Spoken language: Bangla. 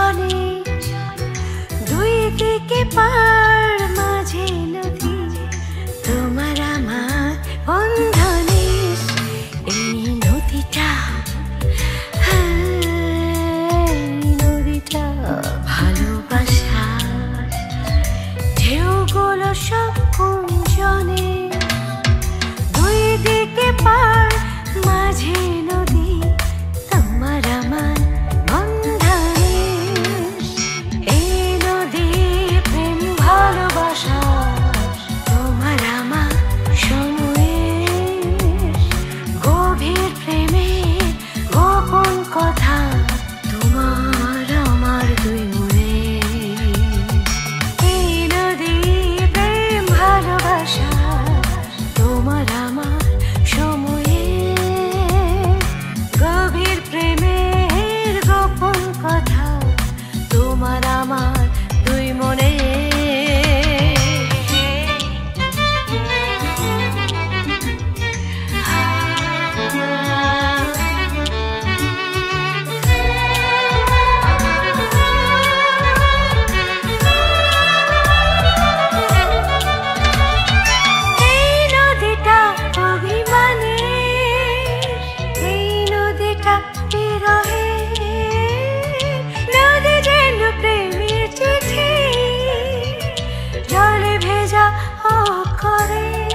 কুঞ্জনে দুই দিকে পার মাঝে নদী তোমার আমার বন্ধনে এই নদীটা ভালোবাসা ঢেউগুলো সব কুঞ্জনে দুই দিকে পার মাঝে নদী তোমার আমার বন্ধনে এই নদী প্রেম ভালোবাসা তোমার আমার সময়ে গভীর প্রেমের গোপন কথা তোমার আমার দুই মনে এই নদী প্রেম ভালোবাসা তোমার আমার সময়ে গভীর প্রেমের গোপন কথা তোমার আমার দুই মনে জলে ভেজা অক্ষরে